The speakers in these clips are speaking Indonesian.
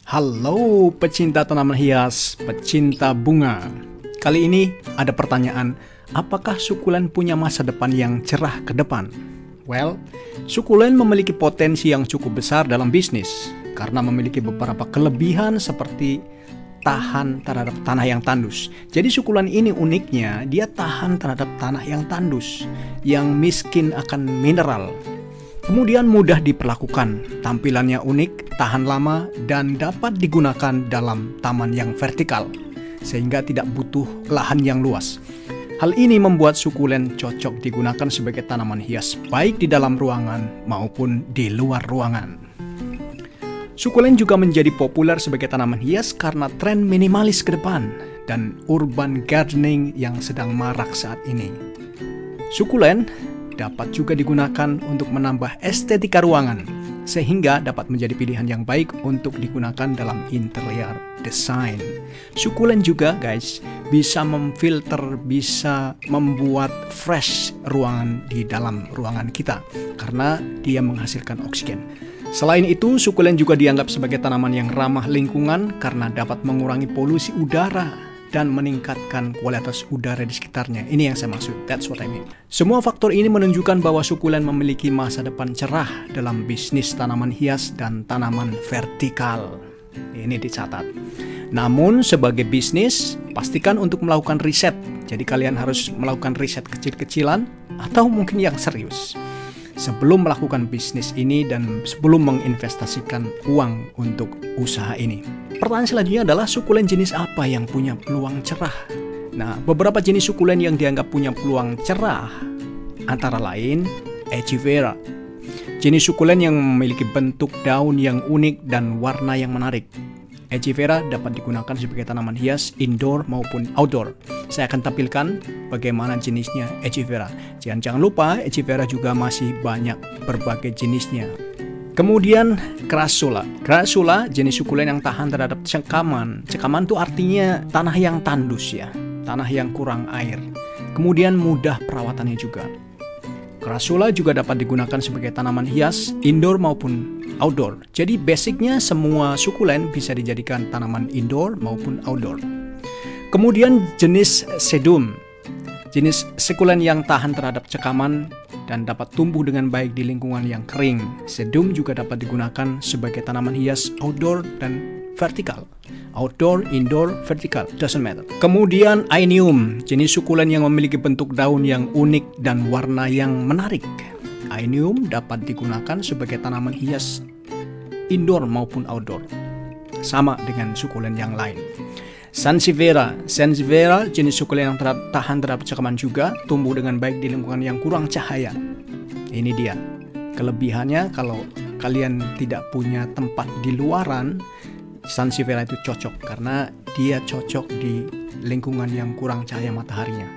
Halo pecinta tanaman hias, pecinta bunga. Kali ini ada pertanyaan, apakah sukulen punya masa depan yang cerah ke depan? Well, sukulen memiliki potensi yang cukup besar dalam bisnis karena memiliki beberapa kelebihan seperti tahan terhadap tanah yang tandus. Jadi sukulen ini uniknya, dia tahan terhadap tanah yang tandus, yang miskin akan mineral. Kemudian mudah diperlakukan, tampilannya unik, tahan lama, dan dapat digunakan dalam taman yang vertikal, sehingga tidak butuh lahan yang luas. Hal ini membuat sukulen cocok digunakan sebagai tanaman hias, baik di dalam ruangan maupun di luar ruangan. Sukulen juga menjadi populer sebagai tanaman hias karena tren minimalis ke depan dan urban gardening yang sedang marak saat ini. Sukulen dapat juga digunakan untuk menambah estetika ruangan, sehingga dapat menjadi pilihan yang baik untuk digunakan dalam interior design. Sukulen juga guys, bisa memfilter, bisa membuat fresh ruangan di dalam ruangan kita, karena dia menghasilkan oksigen. Selain itu, sukulen juga dianggap sebagai tanaman yang ramah lingkungan karena dapat mengurangi polusi udara dan meningkatkan kualitas udara di sekitarnya. Ini yang saya maksud, that's what I mean. Semua faktor ini menunjukkan bahwa sukulen memiliki masa depan cerah dalam bisnis tanaman hias dan tanaman vertikal. Ini dicatat. Namun sebagai bisnis, pastikan untuk melakukan riset. Jadi kalian harus melakukan riset kecil-kecilan atau mungkin yang serius sebelum melakukan bisnis ini dan sebelum menginvestasikan uang untuk usaha ini. Pertanyaan selanjutnya adalah sukulen jenis apa yang punya peluang cerah? Nah, beberapa jenis sukulen yang dianggap punya peluang cerah antara lain Echevera. Jenis sukulen yang memiliki bentuk daun yang unik dan warna yang menarik. Echevera dapat digunakan sebagai tanaman hias indoor maupun outdoor. Saya akan tampilkan bagaimana jenisnya Echevera. Jangan lupa Echevera juga masih banyak berbagai jenisnya. Kemudian Crassula. Crassula jenis sukulen yang tahan terhadap cekaman. Cekaman itu artinya tanah yang tandus ya, tanah yang kurang air. Kemudian mudah perawatannya juga. Crassula juga dapat digunakan sebagai tanaman hias indoor maupun outdoor. Jadi basicnya semua sukulen bisa dijadikan tanaman indoor maupun outdoor. Kemudian jenis Sedum. Jenis sukulen yang tahan terhadap cekaman dan dapat tumbuh dengan baik di lingkungan yang kering. Sedum juga dapat digunakan sebagai tanaman hias outdoor dan vertikal. Outdoor, indoor, vertikal, doesn't matter. Kemudian Aeneum, jenis sukulen yang memiliki bentuk daun yang unik dan warna yang menarik. Aeneum dapat digunakan sebagai tanaman hias indoor maupun outdoor, sama dengan sukulen yang lain. Sansevieria jenis sukulen yang tahan terhadap cekaman juga, tumbuh dengan baik di lingkungan yang kurang cahaya. Ini dia kelebihannya, kalau kalian tidak punya tempat di luaran, Sansevieria itu cocok karena dia cocok di lingkungan yang kurang cahaya mataharinya.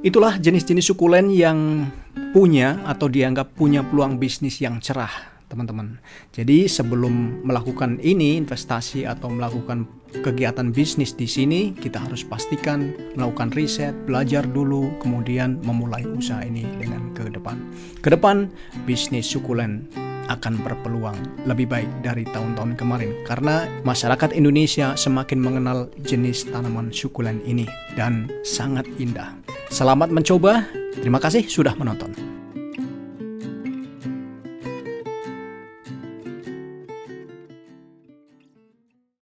Itulah jenis-jenis sukulen yang punya atau dianggap punya peluang bisnis yang cerah, teman-teman. Jadi sebelum melakukan ini, investasi atau melakukan kegiatan bisnis di sini, kita harus pastikan melakukan riset, belajar dulu, kemudian memulai usaha ini dengan ke depan. Ke depan, bisnis sukulen akan berpeluang lebih baik dari tahun-tahun kemarin karena masyarakat Indonesia semakin mengenal jenis tanaman sukulen ini dan sangat indah. Selamat mencoba. Terima kasih sudah menonton.